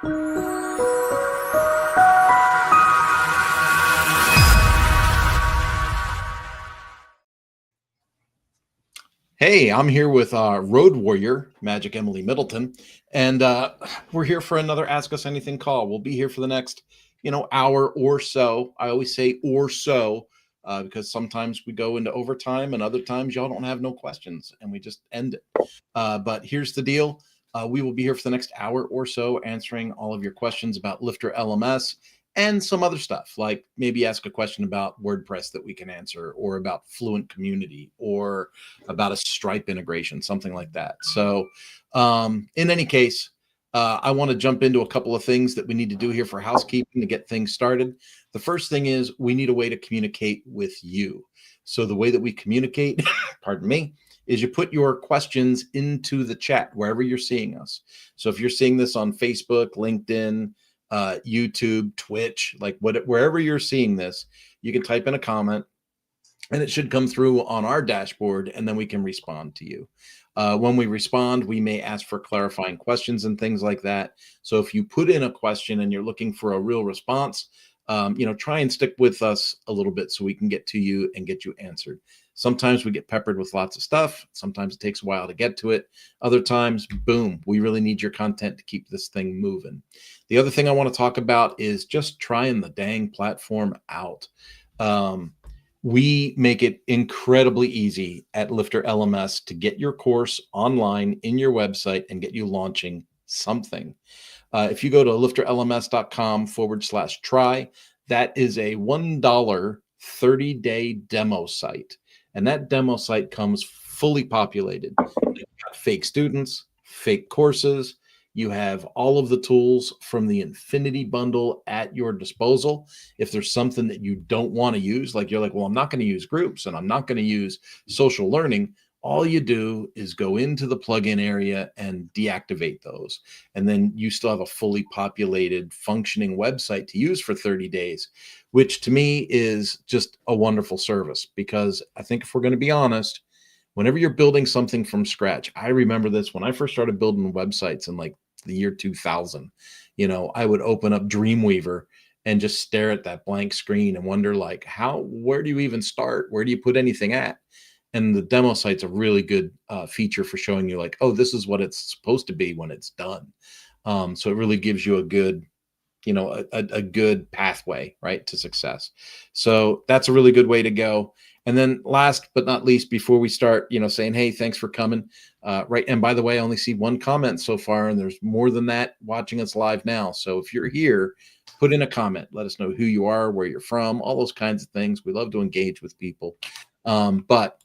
Hey, I'm here with Road Warrior, Magic Emily Middleton, and we're here for another Ask Us Anything call. We'll be here for the next, hour or so. I always say or so because sometimes we go into overtime and other times y'all don't have no questions and we just end it. But here's the deal. We will be here for the next hour or so answering all of your questions about Lifter LMS and some other stuff, like maybe ask a question about WordPress that we can answer, or about Fluent Community, or about a Stripe integration, something like that. So in any case, I want to jump into a couple of things that we need to do here for housekeeping to get things started. The first thing is we need a way to communicate with you. So the way that we communicate, pardon me, is you put your questions into the chat wherever you're seeing us. So if you're seeing this on Facebook, LinkedIn, YouTube, Twitch, like wherever you're seeing this, you can type in a comment and it should come through on our dashboard, and then we can respond to you. When we respond, we may ask for clarifying questions and things like that. So if you put in a question and you're looking for a real response, try and stick with us a little bit so we can get to you and get you answered. Sometimes we get peppered with lots of stuff. Sometimes it takes a while to get to it. Other times, boom, we really need your content to keep this thing moving. The other thing I want to talk about is just trying the dang platform out. We make it incredibly easy at Lifter LMS to get your course online in your website and get you launching something. If you go to lifterlms.com/try, that is a $1 30-day demo site. And that demo site comes fully populated. You've got fake students, fake courses. You have all of the tools from the Infinity Bundle at your disposal. If there's something that you don't want to use, like you're like, well, I'm not going to use groups and I'm not going to use social learning, all you do is go into the plugin area and deactivate those. And then you still have a fully populated, functioning website to use for 30 days, which to me is just a wonderful service. Because I think if we're going to be honest, whenever you're building something from scratch, I remember this when I first started building websites in like the year 2000, I would open up Dreamweaver and just stare at that blank screen and wonder like, where do you even start? Where do you put anything at? And the demo site's a really good feature for showing you like, oh, this is what it's supposed to be when it's done. So it really gives you a good, a good pathway, right, to success. So that's a really good way to go. And then last but not least, before we start, saying, hey, thanks for coming. Right. And by the way, I only see one comment so far, and there's more than that watching us live now. So if you're here, put in a comment. Let us know who you are, where you're from, all those kinds of things. We love to engage with people. But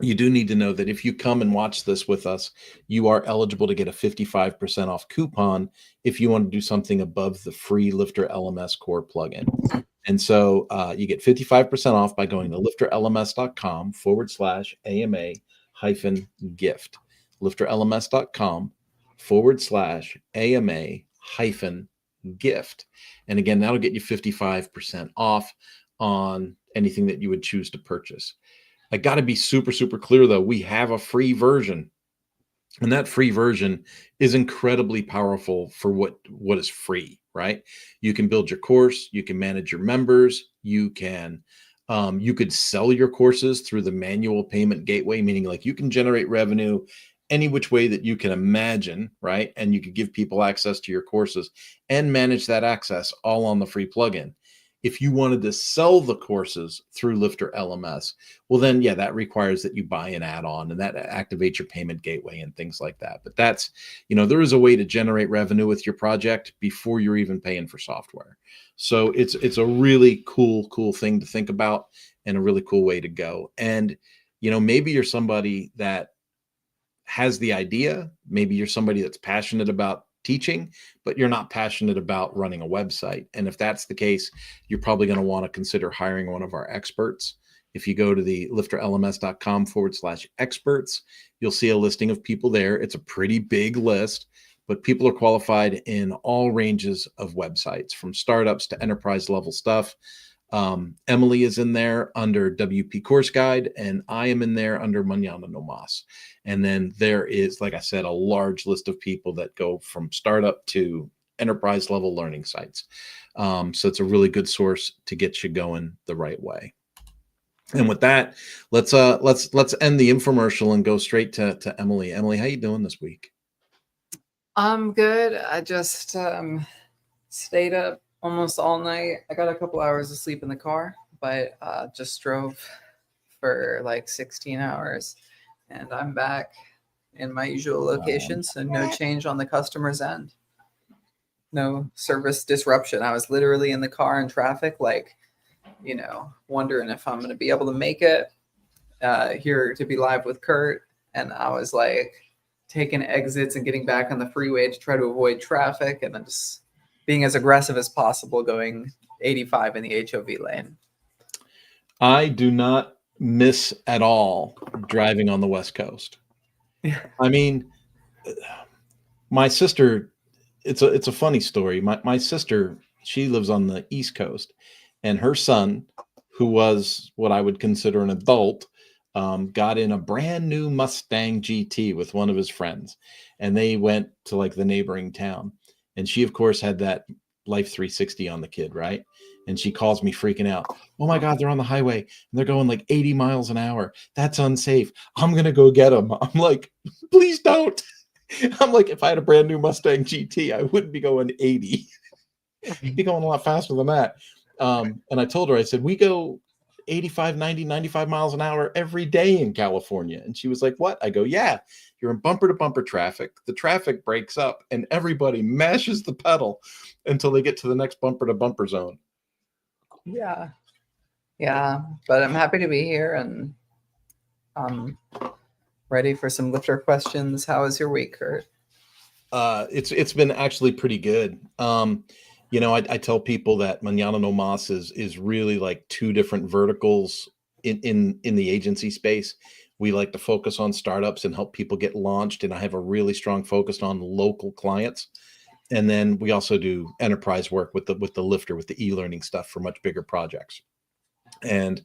you do need to know that if you come and watch this with us, you are eligible to get a 55% off coupon if you want to do something above the free Lifter LMS core plugin. And so you get 55% off by going to lifterlms.com/AMA-gift. lifterlms.com/AMA-gift. And again, that'll get you 55% off on anything that you would choose to purchase. I got to be super, super clear, though. We have a free version, and that free version is incredibly powerful for what is free, right? You can build your course. You can manage your members. You could sell your courses through the manual payment gateway, meaning like you can generate revenue any which way that you can imagine, right? And you could give people access to your courses and manage that access all on the free plugin. If you wanted to sell the courses through Lifter LMS, well, then, yeah, that requires that you buy an add-on and that activates your payment gateway and things like that. But that's, there is a way to generate revenue with your project before you're even paying for software. So it's a really cool thing to think about and a really cool way to go. And, maybe you're somebody that has the idea. Maybe you're somebody that's passionate about teaching, but you're not passionate about running a website. And if that's the case, you're probably going to want to consider hiring one of our experts. If you go to the lifterlms.com/experts, you'll see a listing of people there. It's a pretty big list, but people are qualified in all ranges of websites, from startups to enterprise level stuff. Emily is in there under WP Course Guide, and I am in there under Mañana No Mas. And then there is, like I said, a large list of people that go from startup to enterprise level learning sites. So it's a really good source to get you going the right way. And with that, let's end the infomercial and go straight to Emily. Emily, how you doing this week? I'm good. I just stayed up almost all night. I got a couple hours of sleep in the car, but just drove for like 16 hours, and I'm back in my usual location. So no change on the customer's end. No service disruption. I was literally in the car in traffic, like, wondering if I'm going to be able to make it here to be live with Kurt. And I was like taking exits and getting back on the freeway to try to avoid traffic, and then just being as aggressive as possible going 85 in the HOV lane. I do not miss at all driving on the West Coast. I mean, my sister, it's a funny story. My sister, she lives on the East Coast, and her son, who was what I would consider an adult, got in a brand new Mustang GT with one of his friends, and they went to like the neighboring town. And she, of course, had that Life 360 on the kid, right? And she calls me freaking out. Oh my God, they're on the highway and they're going like 80 miles an hour. That's unsafe. I'm going to go get them. I'm like, please don't. I'm like, if I had a brand new Mustang GT, I wouldn't be going 80. I'd be going a lot faster than that. And I told her, I said, we go 85, 90, 95 miles an hour every day in California. And she was like, what? I go, yeah, you're in bumper to bumper traffic. The traffic breaks up and everybody mashes the pedal until they get to the next bumper to bumper zone. Yeah. Yeah. But I'm happy to be here, and ready for some lifter questions. How was your week, Kurt? It's been actually pretty good. I tell people that Mañana No Mas is really like two different verticals in the agency space. We like to focus on startups and help people get launched, and I have a really strong focus on local clients. And then we also do enterprise work with the lifter, with the e-learning stuff for much bigger projects. And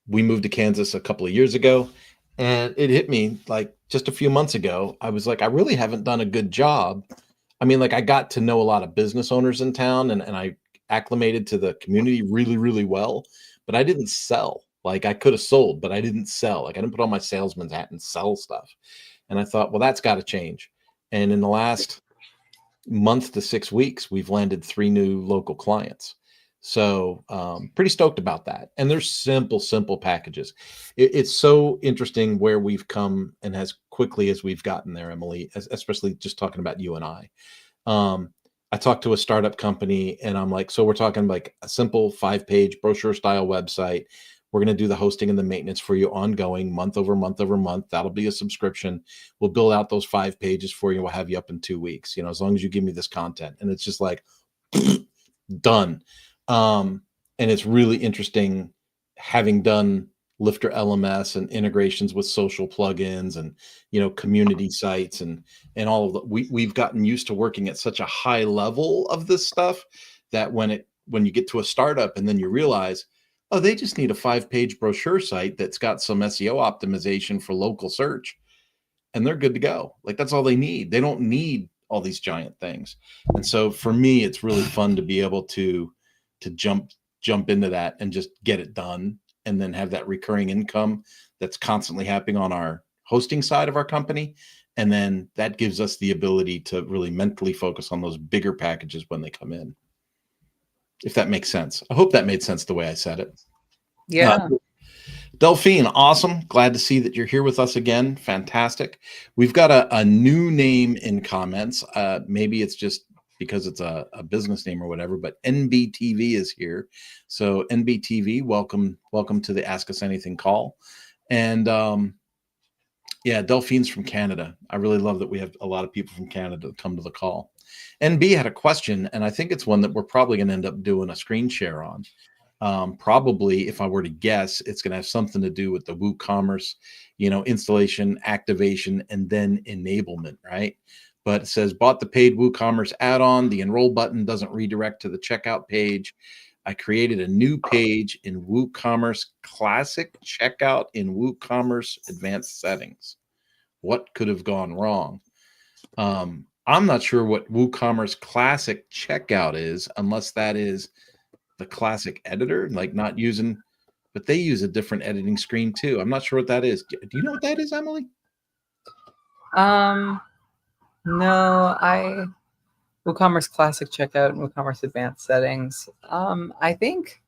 we moved to Kansas a couple of years ago, and it hit me like just a few months ago. I was like, I really haven't done a good job. I mean, like, I got to know a lot of business owners in town, and I acclimated to the community really, really well, but I didn't sell. Like, I could have sold, but I didn't sell. Like, I didn't put on my salesman's hat and sell stuff. And I thought, well, that's got to change. And in the last month to 6 weeks, we've landed 3 new local clients. So pretty stoked about that. And there's simple packages. It's so interesting where we've come and as quickly as we've gotten there, Emily, especially just talking about you and I. I talked to a startup company and I'm like, so we're talking like a simple 5-page brochure style website. We're going to do the hosting and the maintenance for you ongoing, month over month over month. That'll be a subscription. We'll build out those 5 pages for you. We'll have you up in 2 weeks, as long as you give me this content. And it's just like done. And it's really interesting having done Lifter LMS and integrations with social plugins and, community sites and all of the, we've gotten used to working at such a high level of this stuff that when you get to a startup and then you realize, oh, they just need a 5-page brochure site that's got some SEO optimization for local search and they're good to go. Like, that's all they need. They don't need all these giant things. And so for me, it's really fun to be able to jump into that and just get it done, and then have that recurring income that's constantly happening on our hosting side of our company. And then that gives us the ability to really mentally focus on those bigger packages when they come in. If that makes sense. I hope that made sense the way I said it. Yeah. Delphine, awesome. Glad to see that you're here with us again. Fantastic. We've got a new name in comments. Maybe it's just because it's a business name or whatever, but NBTV is here. So NBTV, welcome to the Ask Us Anything call. And yeah, Delphine's from Canada. I really love that we have a lot of people from Canada that come to the call. NB had a question, and I think it's one that we're probably going to end up doing a screen share on. Probably, if I were to guess, it's going to have something to do with the WooCommerce, installation, activation, and then enablement, right? But it says, bought the paid WooCommerce add-on. The enroll button doesn't redirect to the checkout page. I created a new page in WooCommerce Classic checkout in WooCommerce advanced settings. What could have gone wrong? I'm not sure what WooCommerce Classic checkout is, unless that is the classic editor, like not using, but they use a different editing screen too. I'm not sure what that is. Do you know what that is, Emily? Um, no, WooCommerce Classic checkout and WooCommerce Advanced settings. I think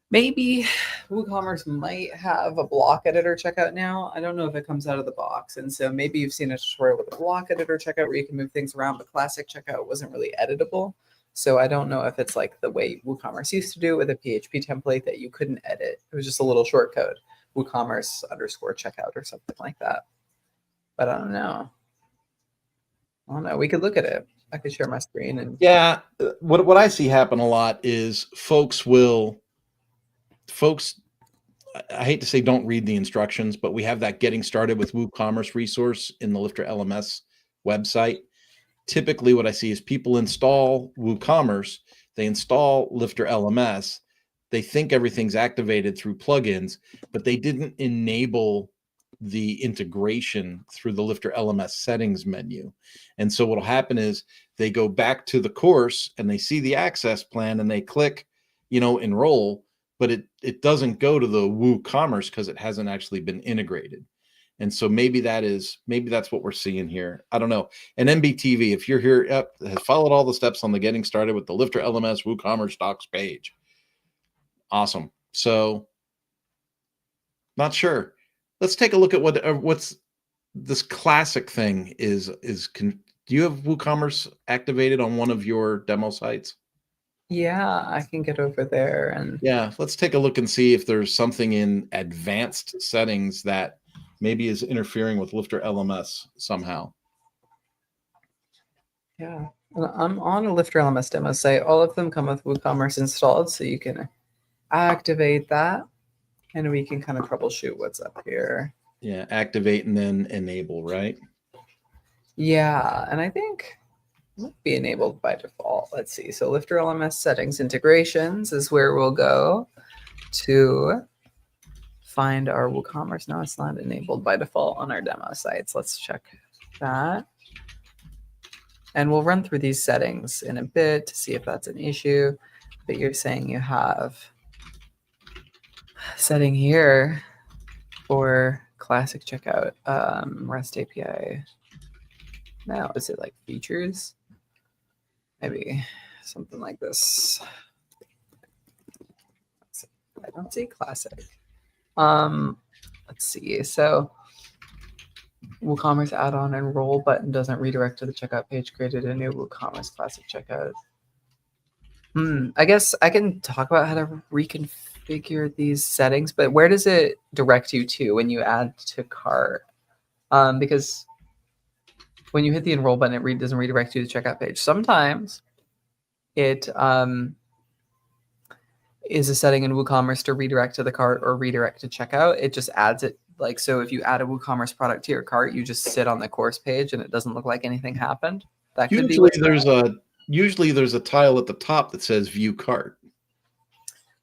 maybe WooCommerce might have a block editor checkout now. I don't know if it comes out of the box. And so maybe you've seen a tutorial with a block editor checkout where you can move things around, but Classic checkout wasn't really editable. So I don't know if it's like the way WooCommerce used to do it with a PHP template that you couldn't edit. It was just a little short code, WooCommerce _ checkout or something like that. But I don't know. We could look at it. I could share my screen and Yeah, what I see happen a lot is folks. I hate to say don't read the instructions, but we have that getting started with WooCommerce resource in the Lifter LMS website. Typically what I see is people install WooCommerce, they install Lifter LMS, they think everything's activated through plugins, but they didn't enable the integration through the Lifter LMS settings menu. And so what'll happen is they go back to the course and they see the access plan and they click, enroll, but it doesn't go to the WooCommerce because it hasn't actually been integrated. And so maybe that's what we're seeing here. I don't know. And MBTV, if you're here, has followed all the steps on the getting started with the Lifter LMS WooCommerce docs page. Awesome. So not sure. Let's take a look at what's this classic thing is. Do you have WooCommerce activated on one of your demo sites? yeah, I can get over there and Yeah, let's take a look and see if there's something in advanced settings that maybe is interfering with Lifter LMS somehow. yeah. I'm on a Lifter LMS demo site. All of them come with WooCommerce installed, so you can activate that and we can kind of troubleshoot what's up here. Yeah, activate and then enable, right? Yeah, and I think it might be enabled by default. Let's see. So Lifter LMS settings integrations is where we'll go to find our WooCommerce. Now it's not enabled by default on our demo sites. Let's check that. And we'll run through these settings in a bit to see if that's an issue. But you're saying you have a setting here for classic checkout, REST API. Now, is it like features? Maybe something like this. I don't see classic. Let's see. So WooCommerce add-on enroll button doesn't redirect to the checkout page. Created a new WooCommerce classic checkout. I guess I can talk about how to reconfigure these settings, but where does it direct you to when you add to cart? Because when you hit the enroll button, it doesn't redirect you to the checkout page. Sometimes it is a setting in WooCommerce to redirect to the cart or redirect to checkout. It just adds it. Like, so if you add a WooCommerce product to your cart, you just sit on the course page and it doesn't look like anything happened. That could be Usually there's a tile at the top that says view cart.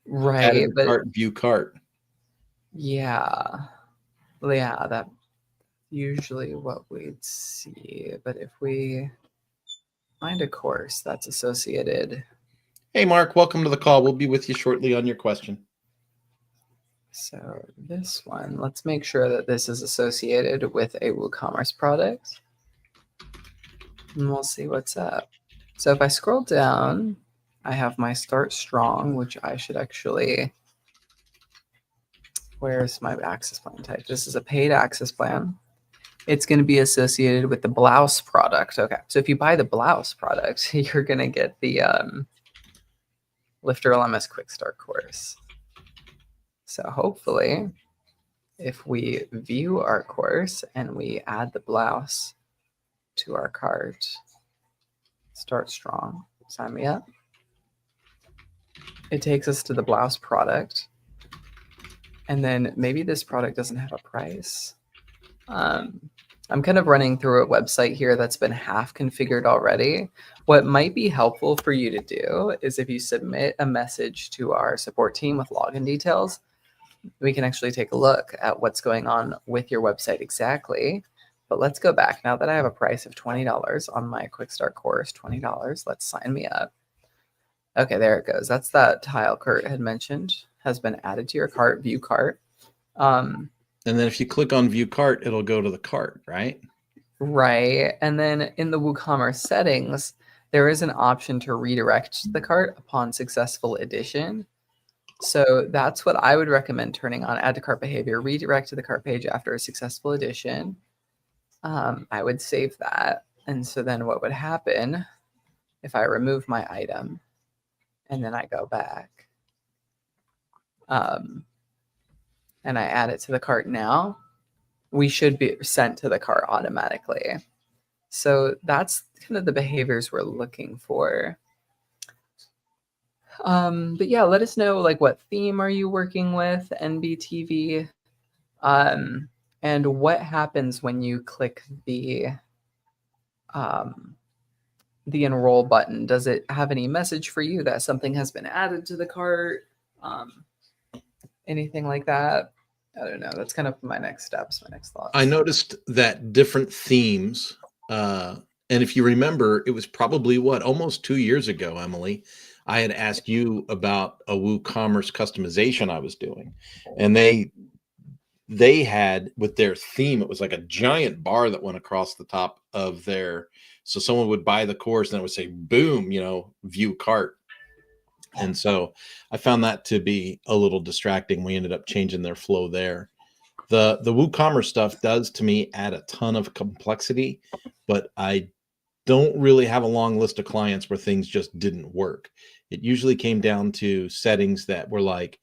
Right, but cart, view cart. Yeah, that usually what we'd see. But if we find a course that's associated. Hey, Mark, welcome to the call. We'll be with you shortly on your question. So this one, let's make sure that this is associated with a WooCommerce product. And we'll see what's up. So if I scroll down, I have my start strong, which I should actually, where's my access plan type? This is a paid access plan. It's going to be associated with the blouse product. Okay, so if you buy the blouse product, you're going to get the Lifter LMS Quick Start course. So hopefully, if we view our course and we add the blouse to our cart, start strong, sign me up. It takes us to the blouse product. And then maybe this product doesn't have a price. I'm kind of running through a website here that's been half configured already. What might be helpful for you to do is if you submit a message to our support team with login details, we can actually take a look at what's going on with your website exactly. But let's go back. Now that I have a price of $20 on my quick start course, $20, let's sign me up. Okay, there it goes. That's that tile Kurt had mentioned, has been added to your cart, view cart. And then if you click on view cart, it'll go to the cart, right? Right. And then in the WooCommerce settings, there is an option to redirect the cart upon successful addition. So that's what I would recommend turning on: add to cart behavior, redirect to the cart page after a successful addition. I would save that. And so then what would happen if I remove my item and then I go back and I add it to the cart now, we should be sent to the cart automatically. So that's kind of the behaviors we're looking for. But yeah, let us know, like, what theme are you working with, NBTV, and what happens when you click the enroll button. Does it have any message for you that something has been added to the cart? Anything like that? I don't know. That's kind of my next steps, my next thoughts. I noticed that different themes, and if you remember, it was probably almost 2 years ago, Emily, I had asked you about a WooCommerce customization I was doing, and they had, with their theme, it was like a giant bar that went across the top of their, so someone would buy the course and it would say, boom, view cart. And so I found that to be a little distracting. We ended up changing their flow there. The WooCommerce stuff does, to me, add a ton of complexity, but I don't really have a long list of clients where things just didn't work. It usually came down to settings that were like,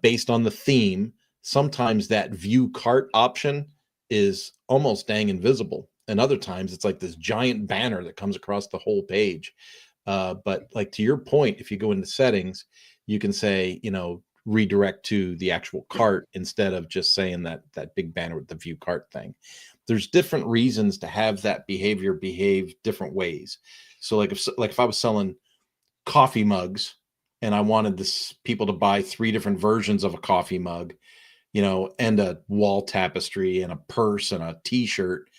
based on the theme. Sometimes that view cart option is almost dang invisible, and other times it's like this giant banner that comes across the whole page. But like, to your point, if you go into settings, you can say, redirect to the actual cart instead of just saying that big banner with the view cart thing. There's different reasons to have that behavior behave different ways. So like if I was selling coffee mugs and I wanted people to buy 3 different versions of a coffee mug, and a wall tapestry and a purse and a t-shirt,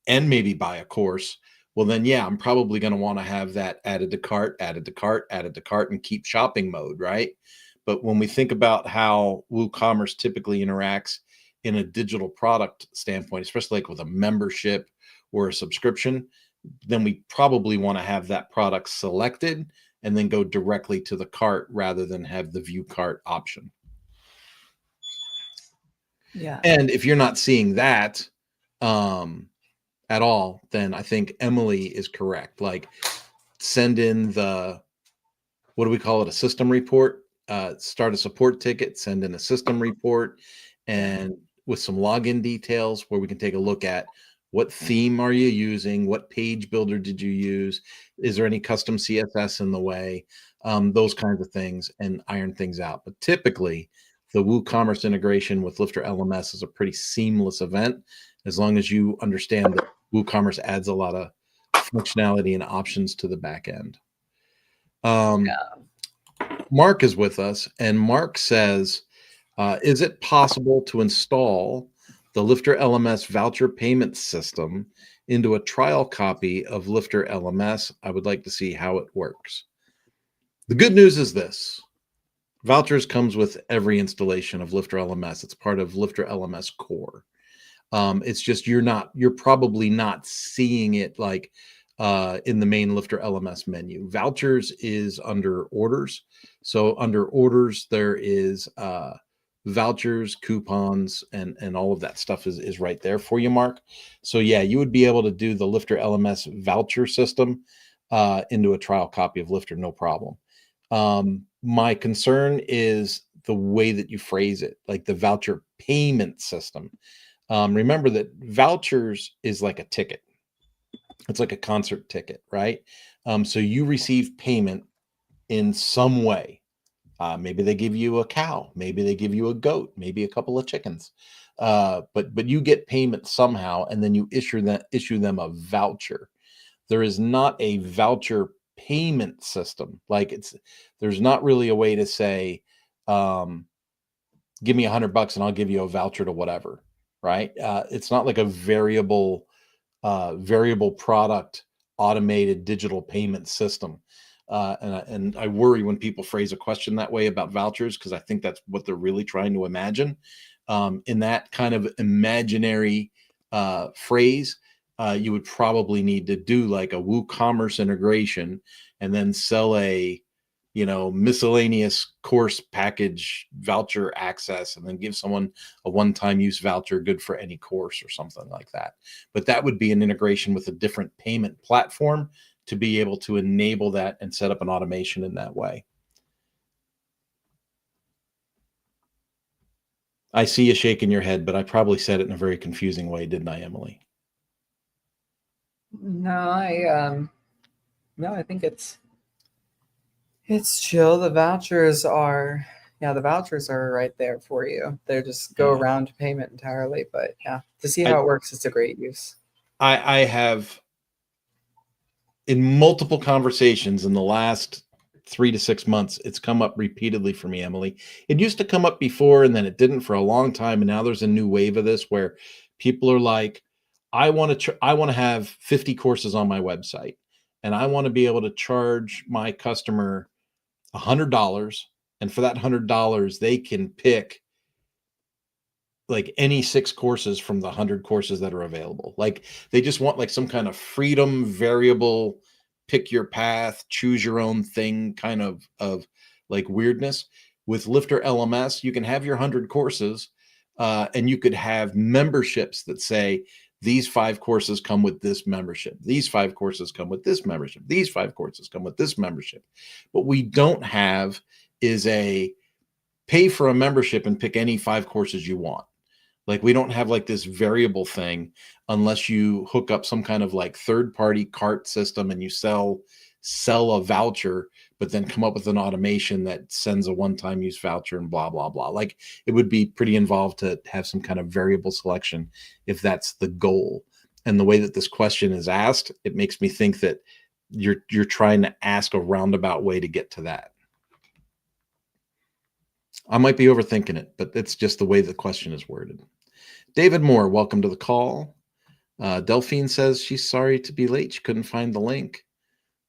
and maybe buy a course, well then, yeah, I'm probably going to want to have that added to cart, added to cart, added to cart, and keep shopping mode, right? But when we think about how WooCommerce typically interacts in a digital product standpoint, especially like with a membership or a subscription, then we probably want to have that product selected and then go directly to the cart rather than have the view cart option. Yeah. And if you're not seeing that at all, then I think Emily is correct. Like, send in what do we call it? A system report. Start a support ticket, send in a system report, and with some login details where we can take a look at what theme are you using, what page builder did you use, is there any custom CSS in the way, those kinds of things, and iron things out. But typically, the WooCommerce integration with LifterLMS is a pretty seamless event, as long as you understand that WooCommerce adds a lot of functionality and options to the back end. Mark is with us, and Mark says, is it possible to install the LifterLMS voucher payment system into a trial copy of LifterLMS? I would like to see how it works. The good news is this: vouchers comes with every installation of LifterLMS. It's part of LifterLMS core. It's just you're probably not seeing it like in the main LifterLMS menu. Vouchers is under orders. So under orders, there is vouchers, coupons, and all of that stuff is right there for you, Mark. So yeah, you would be able to do the LifterLMS voucher system into a trial copy of Lifter, no problem. My concern is the way that you phrase it, like the voucher payment system. Remember that vouchers is like a ticket. It's like a concert ticket, right? So you receive payment in some way. Maybe they give you a cow, maybe they give you a goat, maybe a couple of chickens. But you get payment somehow, and then you issue them a voucher. There is not a voucher payment system. Like, there's not really a way to say, give me $100 and I'll give you a voucher to whatever. right? It's not like a variable product automated digital payment system. And I worry when people phrase a question that way about vouchers, because I think that's what they're really trying to imagine. In that kind of imaginary phrase, you would probably need to do like a WooCommerce integration and then sell a miscellaneous course package voucher access, and then give someone a one-time use voucher good for any course or something like that. But that would be an integration with a different payment platform to be able to enable that and set up an automation in that way. I see you shaking your head, but I probably said it in a very confusing way, didn't I, Emily? No, I think it's chill. The vouchers are right there for you. They're just go around payment entirely. But yeah, to see how it works, it's a great use. I have, in multiple conversations in the last 3 to 6 months, it's come up repeatedly for me, Emily. It used to come up before and then it didn't for a long time. And now there's a new wave of this where people are like, I want to have 50 courses on my website, and I want to be able to charge my customer $100. And for that $100, they can pick like any 6 courses from the 100 courses that are available. Like they just want like some kind of freedom variable, pick your path, choose your own thing kind of like weirdness. With Lifter LMS, you can have your 100 courses, and you could have memberships that say these 5 courses come with this membership. These 5 courses come with this membership. These 5 courses come with this membership. What we don't have is a pay for a membership and pick any 5 courses you want. Like we don't have like this variable thing unless you hook up some kind of like third-party cart system and you sell a voucher, but then come up with an automation that sends a one-time use voucher and blah, blah, blah. Like it would be pretty involved to have some kind of variable selection if that's the goal. And the way that this question is asked, it makes me think that you're trying to ask a roundabout way to get to that. I might be overthinking it, but it's just the way the question is worded. David Moore, welcome to the call. Delphine says she's sorry to be late. She couldn't find the link.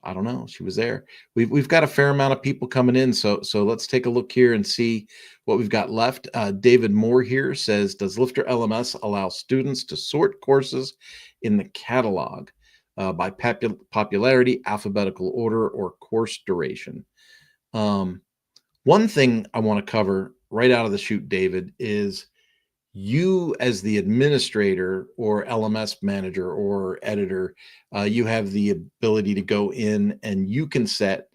I don't know. She was there. We've got a fair amount of people coming in, so let's take a look here and see what we've got left. David Moore here says, does Lifter LMS allow students to sort courses in the catalog by popularity, alphabetical order, or course duration? One thing I want to cover right out of the chute, David, is you as the administrator or LMS manager or editor, you have the ability to go in and you can set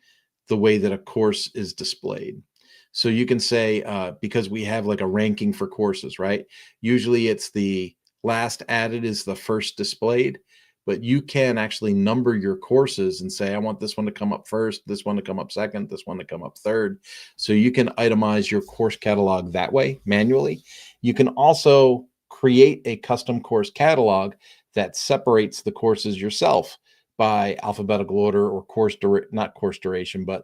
the way that a course is displayed. So you can say, because we have like a ranking for courses, right? Usually it's the last added is the first displayed, but you can actually number your courses and say, I want this one to come up first, this one to come up second, this one to come up third. So you can itemize your course catalog that way manually. You can also create a custom course catalog that separates the courses yourself by alphabetical order or not course duration, but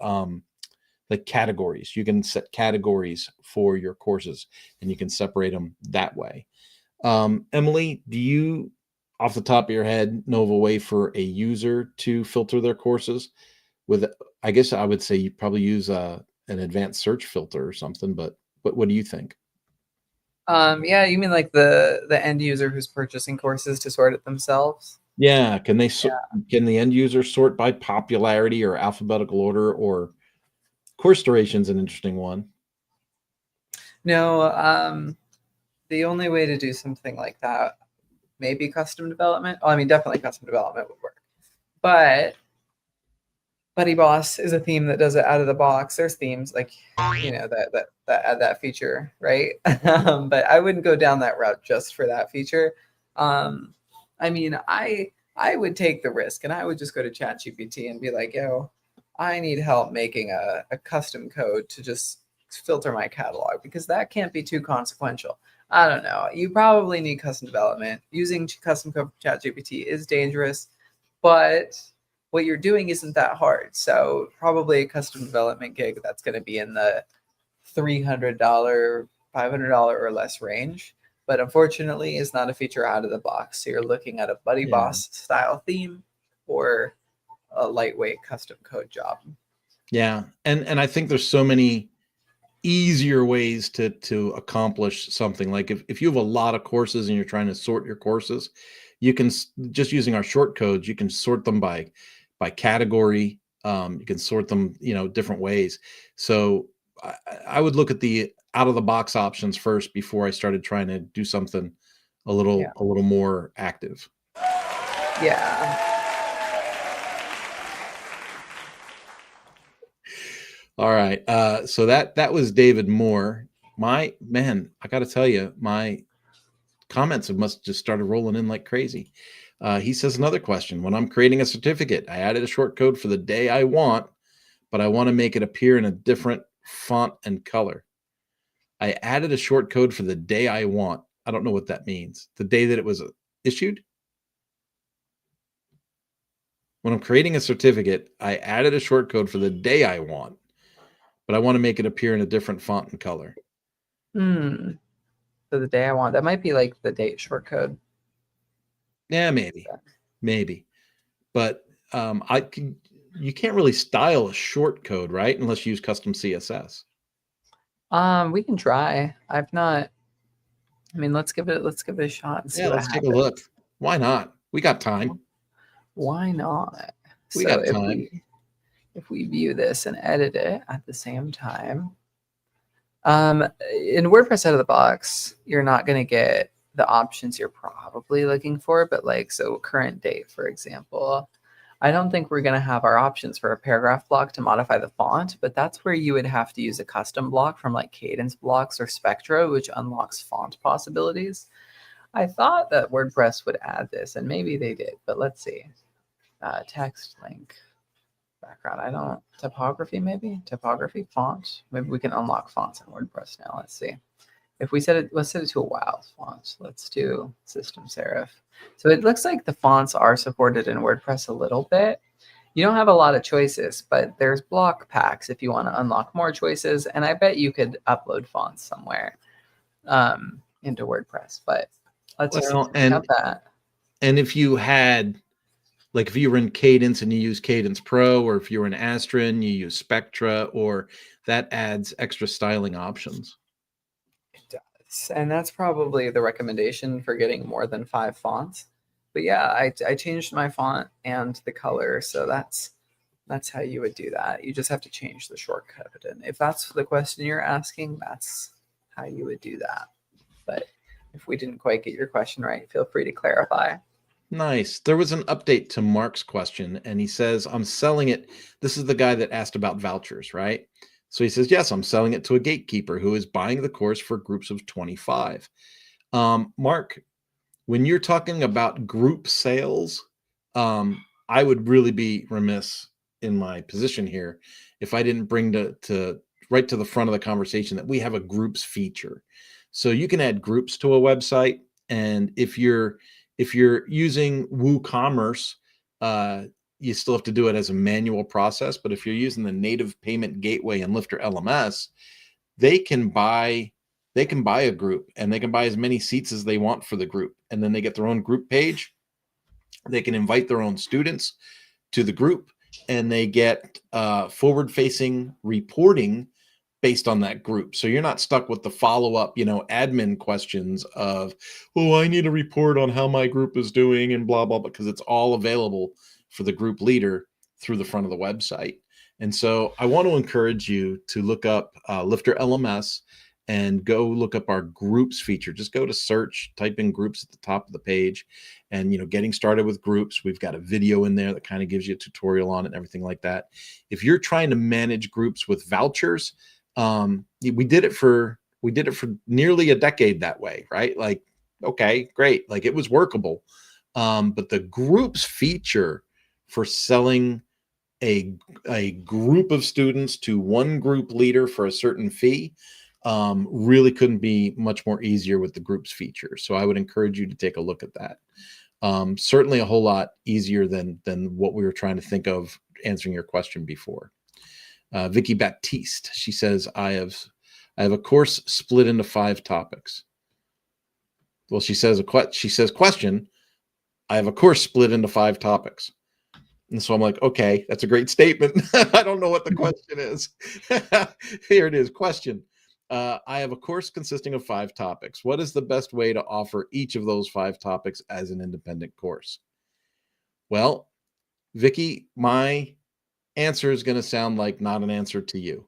like categories. You can set categories for your courses and you can separate them that way. Emily, do you, off the top of your head, know of a way for a user to filter their courses? I guess I would say you probably use an advanced search filter or something, but what do you think? Yeah, you mean like the end user who's purchasing courses to sort it themselves? Yeah, can the end user sort by popularity or alphabetical order, or course duration is an interesting one? No, the only way to do something like that, maybe custom development. Oh, I mean, definitely custom development would work. But Buddy Boss is a theme that does it out of the box. There's themes like, that add that feature, right? But I wouldn't go down that route just for that feature. I mean, I would take the risk and I would just go to ChatGPT and be like, yo, I need help making a custom code to just filter my catalog, because that can't be too consequential. I don't know. You probably need custom development. Using custom code for ChatGPT is dangerous, but what you're doing isn't that hard. So probably a custom development gig that's going to be in the $300, $500 or less range. but unfortunately is not a feature out of the box. So you're looking at a Buddy Yeah. Boss style theme or a lightweight custom code job. Yeah. And I think there's so many easier ways to accomplish something. Like if you have a lot of courses and you're trying to sort your courses, you can just using our short codes, you can sort them by category. You can sort them, different ways. So I would look at the out of the box options first before I started trying to do something a little more active. Yeah. All right. So that was David Moore. My man, I got to tell you, my comments must just started rolling in like crazy. He says another question. When I'm creating a certificate, I added a short code for the day I want, but I want to make it appear in a different font and color. I added a short code for the day I want. I don't know what that means. The day that it was issued. When I'm creating a certificate, I added a short code for the day I want, but I want to make it appear in a different font and color. So the day I want, that might be like the date short code. Yeah, maybe. But you can't really style a short code, right? Unless you use custom CSS. We can try. I've not. I mean, let's give it a shot and see what Let's happens. take a look. Why not? We got time. Why not? We got time. If we view this and edit it at the same time, in WordPress out of the box, you're not going to get the options you're probably looking for. But like, so current date, for example, I don't think we're going to have our options for a paragraph block to modify the font, but that's where you would have to use a custom block from like Cadence blocks or Spectra, which unlocks font possibilities. I thought that WordPress would add this, and maybe they did, but let's see. Text link background. Typography, maybe typography font. Maybe we can unlock fonts in WordPress now. Let's see. If we let's set it to a WoW font. Let's do system serif. So it looks like the fonts are supported in WordPress a little bit. You don't have a lot of choices, but there's block packs if you want to unlock more choices. And I bet you could upload fonts somewhere into WordPress. But let's just have that. And if you had, like if you were in Cadence and you use Cadence Pro, or if you were in Astron, you use Spectra, or that adds extra styling options. It does. And that's probably the recommendation for getting more than 5 fonts. But yeah, I changed my font and the color. So that's how you would do that. You just have to change the shortcut. And if that's the question you're asking, that's how you would do that. But if we didn't quite get your question right, feel free to clarify. Nice. There was an update to Mark's question, and he says, I'm selling it. This is the guy that asked about vouchers, right? So he says, yes, I'm selling it to a gatekeeper who is buying the course for groups of 25. Mark, when you're talking about group sales, I would really be remiss in my position here if I didn't bring to right to the front of the conversation that we have a groups feature. So you can add groups to a website, and if you're using WooCommerce, you still have to do it as a manual process. But if you're using the native payment gateway and LifterLMS, they can buy a group, and they can buy as many seats as they want for the group. And then they get their own group page. They can invite their own students to the group, and they get forward-facing reporting based on that group. So you're not stuck with the follow-up, admin questions of, I need a report on how my group is doing and blah, blah, because it's all available for the group leader through the front of the website. And so I want to encourage you to look up LifterLMS and go look up our groups feature. Just go to search, type in groups at the top of the page, and getting started with groups. We've got a video in there that kind of gives you a tutorial on it and everything like that. If you're trying to manage groups with vouchers, we did it for nearly a decade that way, right? Like, okay, great. Like it was workable. But the groups feature for selling a group of students to one group leader for a certain fee really couldn't be much more easier with the groups feature. So I would encourage you to take a look at that. Certainly a whole lot easier than what we were trying to think of answering your question before. Vicky Baptiste, she says, I have a course split into 5 topics. Well, she says question. I have a course split into 5 topics. And so I'm like, okay, that's a great statement. I don't know what the question is. Here it is. Question. I have a course consisting of 5 topics. What is the best way to offer each of those 5 topics as an independent course? Well, Vicky, my answer is going to sound like not an answer to you.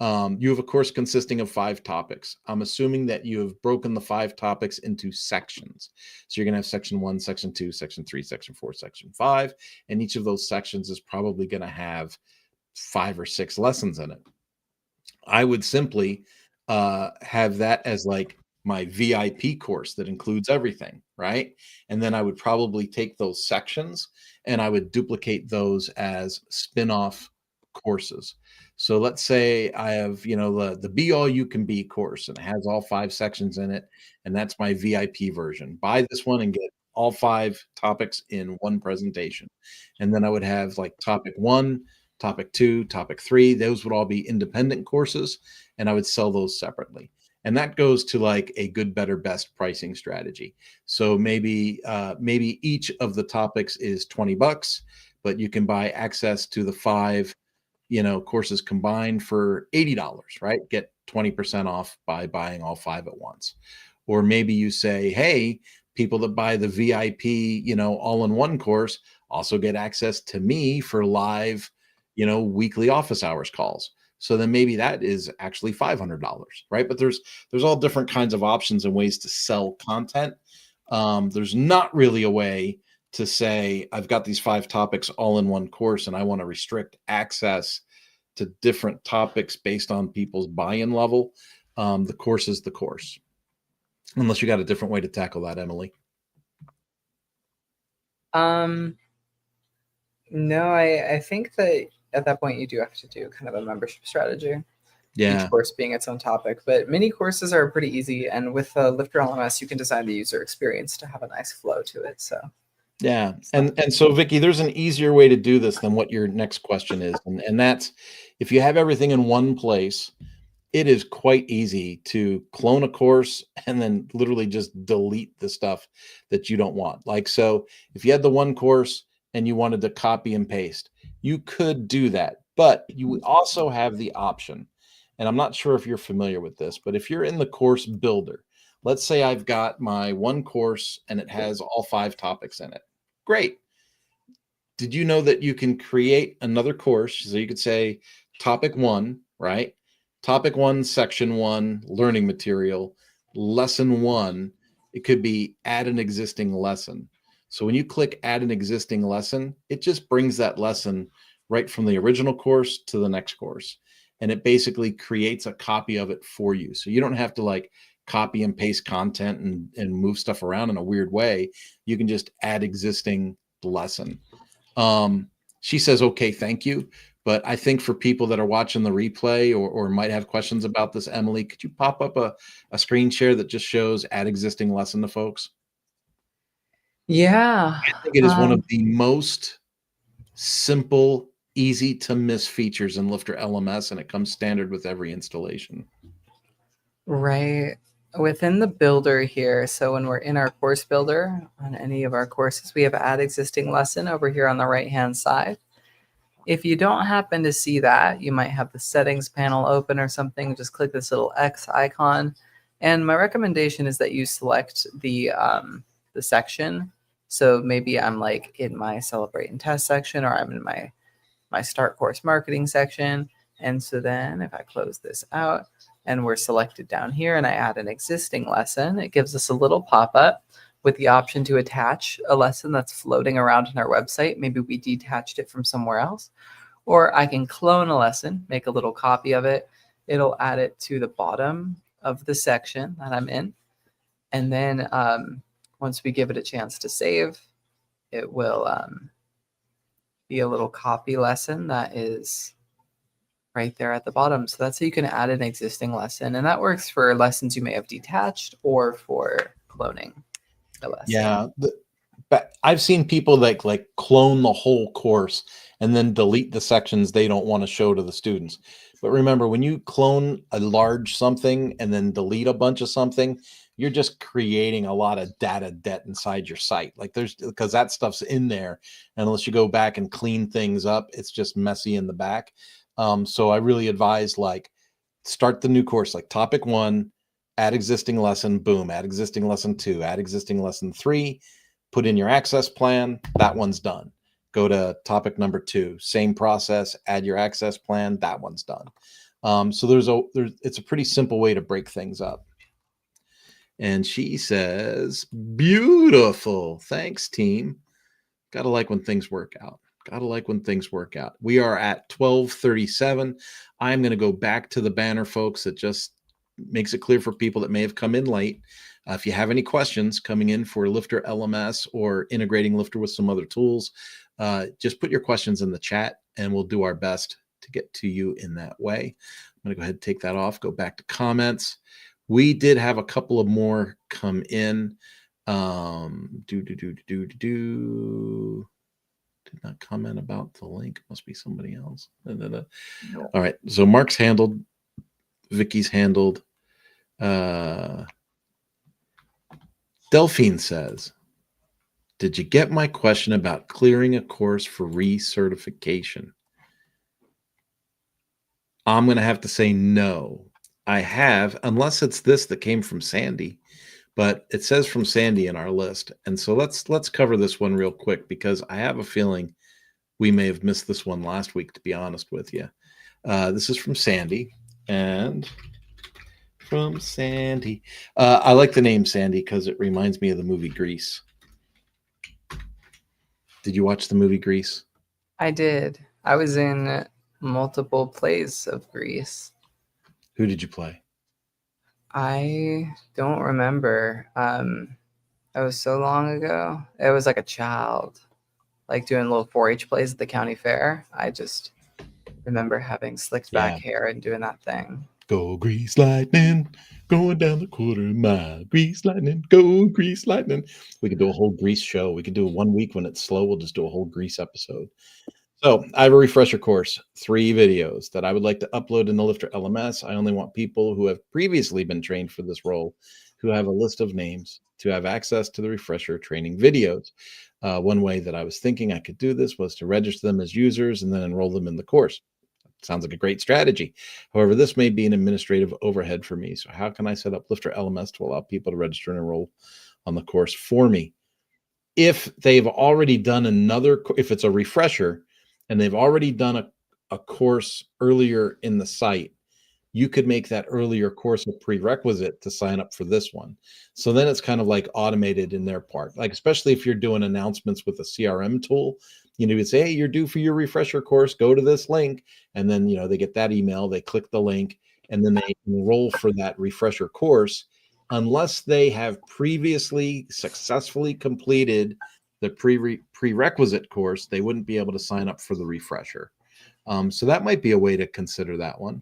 You have a course consisting of 5 topics. I'm assuming that you have broken the 5 topics into sections. So you're going to have section 1, section 2, section 3, section 4, section 5. And each of those sections is probably going to have 5 or 6 lessons in it. I would simply have that as like my VIP course that includes everything, right? And then I would probably take those sections and I would duplicate those as spin-off courses. So let's say I have, the Be All You Can Be course, and it has all 5 sections in it, and that's my VIP version. Buy this one and get all 5 topics in one presentation. And then I would have like topic 1, topic 2, topic 3. Those would all be independent courses, and I would sell those separately. And that goes to like a good, better, best pricing strategy. So maybe each of the topics is $20, but you can buy access to the 5 courses combined for $80, right? Get 20% off by buying all 5 at once. Or maybe you say, hey, people that buy the VIP, all-in-one course also get access to me for live, weekly office hours calls. So then maybe that is actually $500, right? But there's all different kinds of options and ways to sell content. There's not really a way to say, I've got these 5 topics all in one course and I want to restrict access to different topics based on people's buy-in level. The course is the course. Unless you got a different way to tackle that, Emily. No, I think that at that point you do have to do kind of a membership strategy. Yeah. Each course being its own topic, but mini courses are pretty easy. And with Lifter LMS, you can design the user experience to have a nice flow to it. So yeah. And so Vicky, there's an easier way to do this than what your next question is. And that's, if you have everything in one place, it is quite easy to clone a course and then literally just delete the stuff that you don't want. Like, so if you had the one course and you wanted to copy and paste, you could do that, but you also have the option. And I'm not sure if you're familiar with this, but if you're in the course builder, let's say I've got my one course and it has all 5 topics in it. Great. Did you know that you can create another course? So you could say topic 1, right? Topic 1, section 1, learning material, lesson 1. It could be add an existing lesson. So when you click add an existing lesson, it just brings that lesson right from the original course to the next course. And it basically creates a copy of it for you. So you don't have to like copy and paste content and move stuff around in a weird way. You can just add existing lesson. She says, okay, thank you. But I think for people that are watching the replay or might have questions about this, Emily, could you pop up a screen share that just shows add existing lesson to folks? yeah, I think it is one of the most simple, easy to miss features in Lifter LMS, and it comes standard with every installation. right within the builder here. So when we're in our course builder on any of our courses, we have add existing lesson over here on the right hand side. If you don't happen to see that, you might have the settings panel open or something. Just click this little X icon. And my recommendation is that you select the section. So maybe I'm like in my celebrate and test section, or I'm in my start course marketing section. And so then if I close this out and we're selected down here and I add an existing lesson, it gives us a little pop-up with the option to attach a lesson that's floating around on our website. Maybe we detached it from somewhere else. Or I can clone a lesson, make a little copy of it. It'll add it to the bottom of the section that I'm in. And then once we give it a chance to save, it will be a little copy lesson that is right there at the bottom. So that's how you can add an existing lesson. And that works for lessons you may have detached or for cloning. Yeah, but I've seen people like clone the whole course and then delete the sections they don't want to show to the students. But remember, when you clone a large something and then delete a bunch of something, you're just creating a lot of data debt inside your site. Like there's because that stuff's in there. And unless you go back and clean things up, it's just messy in the back. So I really advise like start the new course, like topic 1, add existing lesson, boom, add existing lesson 2, add existing lesson 3, put in your access plan, that one's done. Go to topic number 2, same process, add your access plan, that one's done. So there's it's a pretty simple way to break things up. And she says, beautiful. Thanks, team. Gotta like when things work out. Gotta like when things work out. We are at 12:37. I'm going to go back to the banner, folks. It just makes it clear for people that may have come in late. If you have any questions coming in for Lifter LMS or integrating Lifter with some other tools, just put your questions in the chat and we'll do our best to get to you in that way. I'm going to go ahead and take that off, go back to comments. We did have a couple of more come in. Did not comment about the link. Must be somebody else. All right. So Mark's handled. Vicky's handled. Delphine says, did you get my question about clearing a course for recertification? I'm going to have to say no. I have, unless it's this that came from Sandy, but it says from Sandy in our list. And so let's cover this one real quick because I have a feeling we may have missed this one last week, to be honest with you. This is from Sandy, and from Sandy. I like the name Sandy because it reminds me of the movie Grease. Did you watch the movie Grease? I did. I was in multiple plays of Grease. Who did you play? I don't remember. It was so long ago. It was like a child, like doing little 4-H plays at the county fair. I just remember having slicked back hair and doing that thing. Go Grease Lightning, going down the quarter mile. Grease Lightning, go Grease Lightning. We could do a whole Grease show. We could do 1 week when it's slow. We'll just do a whole Grease episode. So I have a refresher course, 3 videos that I would like to upload in the Lifter LMS. I only want people who have previously been trained for this role, who have a list of names, to have access to the refresher training videos. One way that I was thinking I could do this was to register them as users and then enroll them in the course. Sounds like a great strategy. However, this may be an administrative overhead for me. So how can I set up Lifter LMS to allow people to register and enroll on the course for me? If they've already done if it's a refresher and they've already done a course earlier in the site, you could make that earlier course a prerequisite to sign up for this one. So then it's kind of like automated in their part, like especially if you're doing announcements with a CRM tool, you'd say, hey, you're due for your refresher course, go to this link. And then, they get that email, they click the link, and then they enroll for that refresher course. Unless they have previously successfully completed the prerequisite course, they wouldn't be able to sign up for the refresher. So that might be a way to consider that one.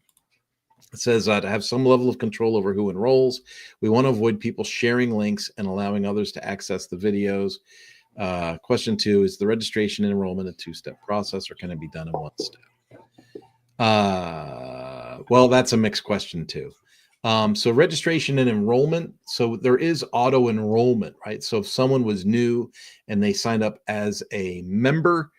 It says to have some level of control over who enrolls. We want to avoid people sharing links and allowing others to access the videos. Question 2, is the registration and enrollment a 2-step process or can it be done in 1 step? Well, that's a mixed question too. So registration and enrollment. So there is auto enrollment, right? So if someone was new and they signed up as a member,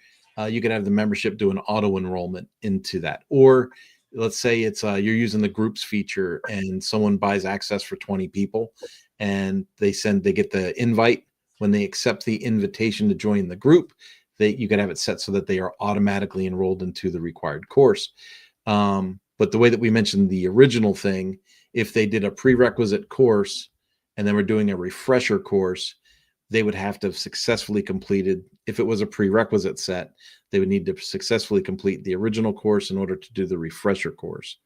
you could have the membership do an auto enrollment into that. Or let's say it's you're using the groups feature and someone buys access for 20 people and they get the invite. When they accept the invitation to join the group, you could have it set so that they are automatically enrolled into the required course. But the way that we mentioned the original thing, if they did a prerequisite course and then we're doing a refresher course, they would have to have successfully completed, if it was a prerequisite set, they would need to successfully complete the original course in order to do the refresher course.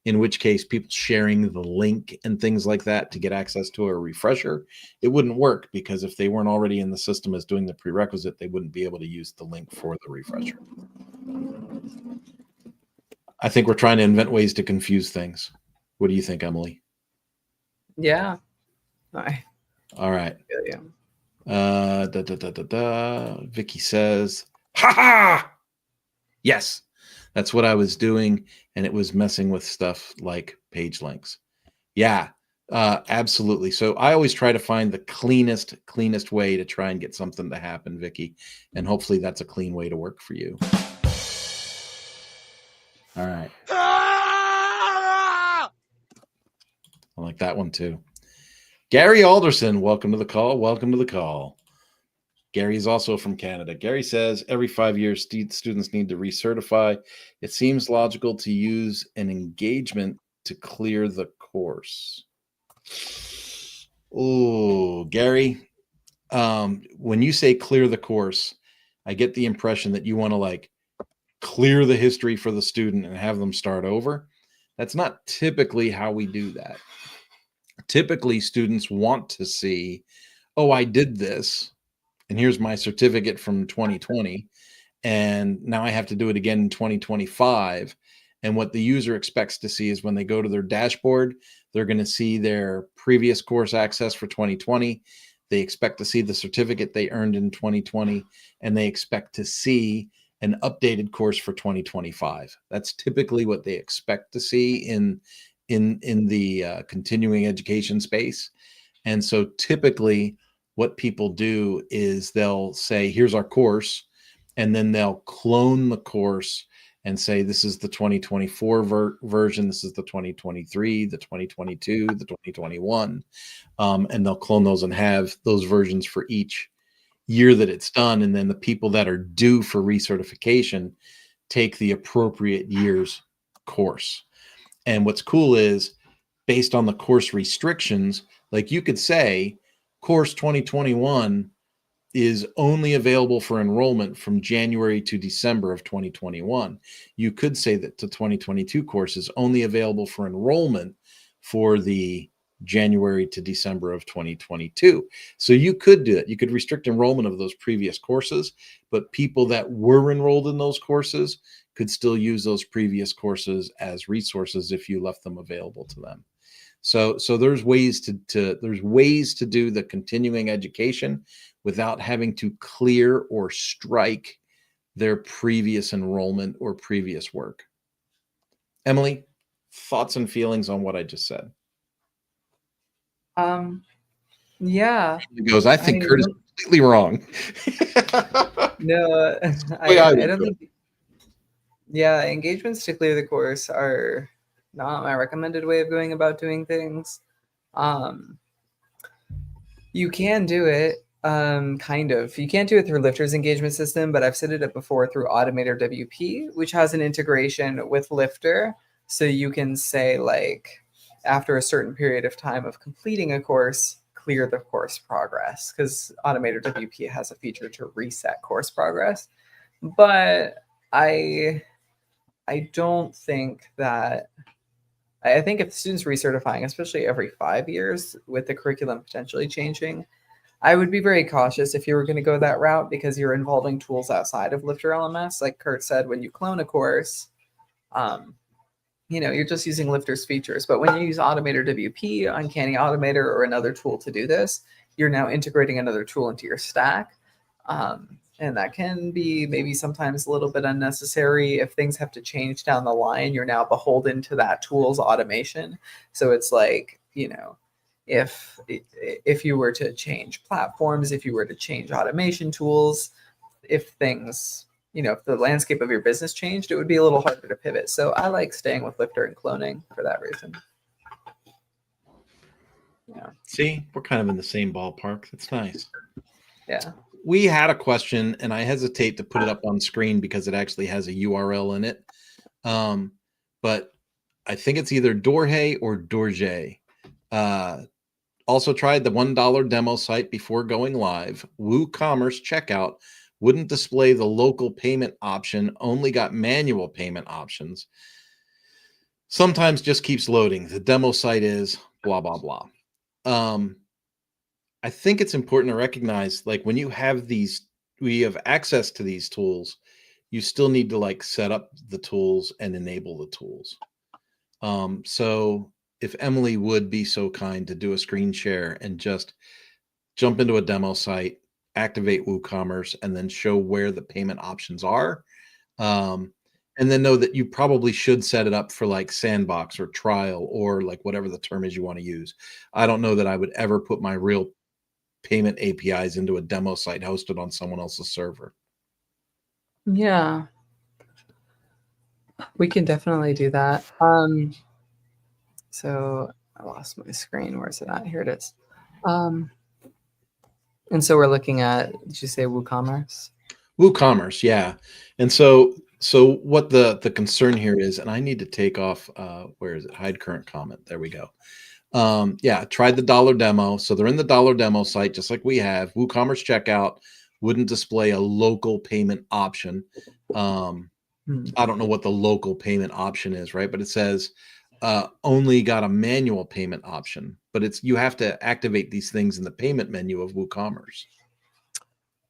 In which case, people sharing the link and things like that to get access to a refresher, it wouldn't work because if they weren't already in the system as doing the prerequisite, they wouldn't be able to use the link for the refresher. I think we're trying to invent ways to confuse things. What do you think, Emily? Yeah. All right. Vicky says, ha ha! Yes, that's what I was doing, and it was messing with stuff like page links. Yeah, absolutely. So I always try to find the cleanest way to try and get something to happen, Vicky, and hopefully that's a clean way to work for you. All right. I like that one too. Gary Alderson, welcome to the call. Welcome to the call. Gary's also from Canada. Gary says every 5 years, students need to recertify. It seems logical to use an engagement to clear the course. Oh, Gary, when you say clear the course, I get the impression that you want to like clear the history for the student and have them start over. That's not typically how we do that. Typically, students want to see, oh, I did this, and here's my certificate from 2020, and now I have to do it again in 2025. And what the user expects to see is when they go to their dashboard, they're going to see their previous course access for 2020. They expect to see the certificate they earned in 2020, and they expect to see an updated course for 2025. That's typically what they expect to see in the continuing education space. And so typically what people do is they'll say, here's our course, and then they'll clone the course and say, this is the 2024 version, this is the 2023, the 2022, the 2021. And they'll clone those and have those versions for each year that it's done. And then the people that are due for recertification take the appropriate year's course. And what's cool is based on the course restrictions, like you could say course 2021 is only available for enrollment from January to December of 2021. You could say that the 2022 course is only available for enrollment for the January to December of 2022. So you could do it. You could restrict enrollment of those previous courses, but people that were enrolled in those courses could still use those previous courses as resources if you left them available to them. So there's ways to do the continuing education without having to clear or strike their previous enrollment or previous work. Emily, thoughts and feelings on what I just said? Yeah. He goes, I think Kurt is completely wrong. No, I don't think. Yeah, engagements to clear the course are not my recommended way of going about doing things. You can do it, kind of. You can't do it through Lifter's engagement system, but I've set it up before through Automator WP, which has an integration with Lifter. So you can say, like, after a certain period of time of completing a course, clear the course progress, because Automator WP has a feature to reset course progress. But I don't think that. I think if the student's recertifying, especially every 5 years with the curriculum potentially changing, I would be very cautious if you were going to go that route, because you're involving tools outside of Lifter LMS. Like Kurt said, when you clone a course, you're just using Lifter's features. But when you use Automator WP, Uncanny Automator, or another tool to do this, you're now integrating another tool into your stack. And that can be maybe sometimes a little bit unnecessary. If things have to change down the line, you're now beholden to that tool's automation. So it's like, if you were to change platforms, if you were to change automation tools, if things, if the landscape of your business changed, it would be a little harder to pivot. So I like staying with Lifter and cloning for that reason. Yeah. See, we're kind of in the same ballpark. That's nice. Yeah. We had a question, and I hesitate to put it up on screen because it actually has a URL in it. But I think it's either Dorje or Dorje. Also tried the $1 demo site before going live. WooCommerce checkout wouldn't display the local payment option, only got manual payment options. Sometimes just keeps loading. The demo site is blah, blah, blah. I think it's important to recognize, like, when you have we have access to these tools, you still need to like set up the tools and enable the tools. So if Emily would be so kind to do a screen share and just jump into a demo site, activate WooCommerce, and then show where the payment options are. And then know that you probably should set it up for like sandbox or trial or like whatever the term is you want to use. I don't know that I would ever put my real payment APIs into a demo site hosted on someone else's server. Yeah, we can definitely do that. So I lost my screen. Where's it at? Here it is. And so we're looking at, did you say WooCommerce? WooCommerce, yeah. And so what the concern here is, and I need to take off, where is it? Hide current comment. There we go. Yeah, tried the dollar demo. So they're in the dollar demo site, just like we have. WooCommerce checkout wouldn't display a local payment option. I don't know what the local payment option is, right? But it says only got a manual payment option, but you have to activate these things in the payment menu of WooCommerce.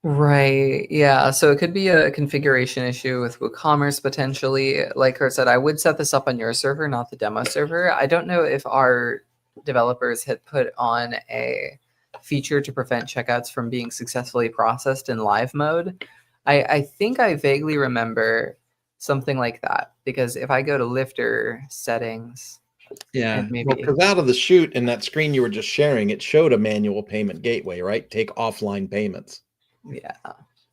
Right. Yeah. So it could be a configuration issue with WooCommerce potentially. Like Kurt said, I would set this up on your server, not the demo server. I don't know if our developers had put on a feature to prevent checkouts from being successfully processed in live mode. I think I vaguely remember something like that, because if I go to Lifter settings, Yeah, and well, maybe, because out of the chute in that screen you were just sharing, it showed a manual payment gateway, right? Take offline payments. yeah.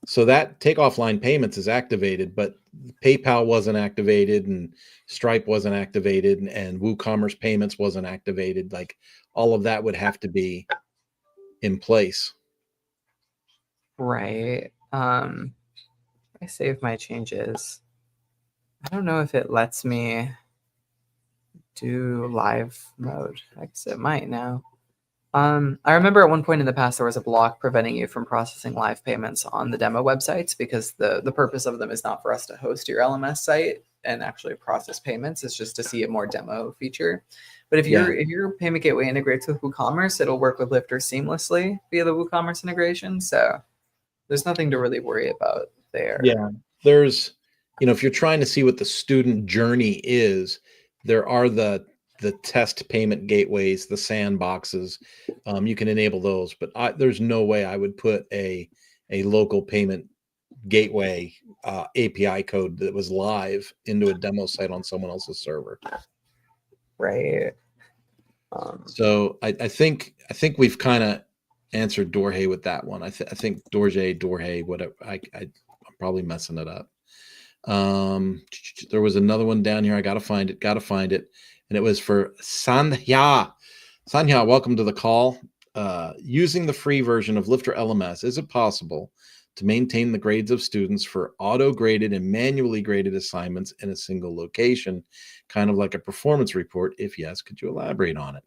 So that take offline payments is activated, but PayPal wasn't activated and Stripe wasn't activated and WooCommerce payments wasn't activated. Like all of that would have to be in place. Right. I save my changes. I don't know if it lets me do live mode. I guess it might now. I remember at one point in the past there was a block preventing you from processing live payments on the demo websites, because the purpose of them is not for us to host your LMS site and actually process payments. It's just to see a more demo feature. But if your payment gateway integrates with WooCommerce, it'll work with Lifter seamlessly via the WooCommerce integration. So there's nothing to really worry about there. Yeah, there's, if you're trying to see what the student journey is, there are the test payment gateways, the sandboxes. You can enable those, but there's no way I would put a local payment gateway API code that was live into a demo site on someone else's server. Right. So I think we've kind of answered Dorje with that one. I think Dorje, whatever. I'm probably messing it up. There was another one down here. I gotta find it. And it was for Sanya. Sanya, welcome to the call. Using the free version of Lifter LMS, is it possible to maintain the grades of students for auto-graded and manually graded assignments in a single location, kind of like a performance report? If yes, could you elaborate on it?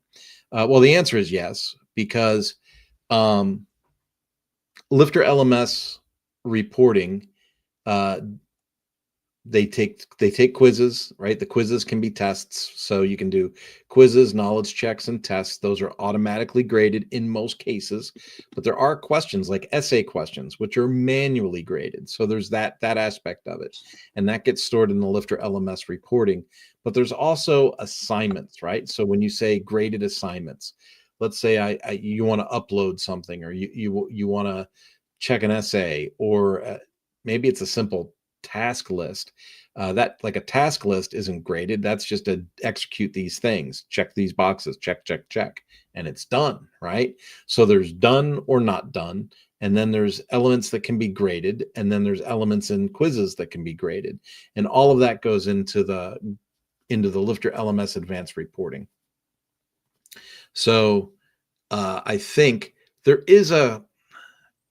Well, the answer is yes, because Lifter LMS reporting, they take quizzes, right? The quizzes can be tests. So you can do quizzes, knowledge checks, and tests. Those are automatically graded in most cases, but there are questions like essay questions, which are manually graded. So there's that aspect of it. And that gets stored in the Lifter LMS reporting. But there's also assignments, right? So when you say graded assignments, let's say you want to upload something, or you want to check an essay, or maybe it's a simple task list. That, like, a task list isn't graded. That's just to execute these things, check these boxes, check, and it's done, right? So there's done or not done, and then there's elements that can be graded, and then there's elements in quizzes that can be graded, and all of that goes into the Lifter LMS advanced reporting. So I think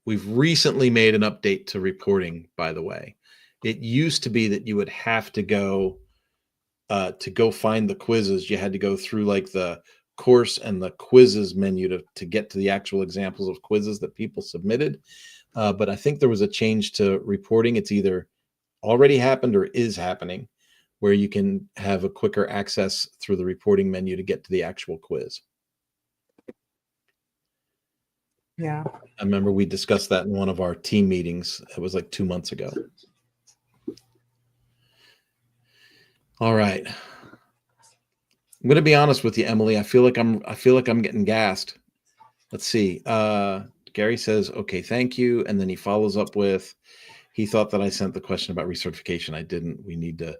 we've recently made an update to reporting, by the way. It used to be that you would have to go find the quizzes. You had to go through like the course and the quizzes menu to get to the actual examples of quizzes that people submitted. But I think there was a change to reporting. It's either already happened or is happening, where you can have a quicker access through the reporting menu to get to the actual quiz. Yeah. I remember we discussed that in one of our team meetings. It was like 2 months ago. All right. I'm going to be honest with you, Emily. I feel like I'm getting gassed. Let's see. Gary says, okay, thank you. And then he follows up with, he thought that I sent the question about recertification. I didn't. We need to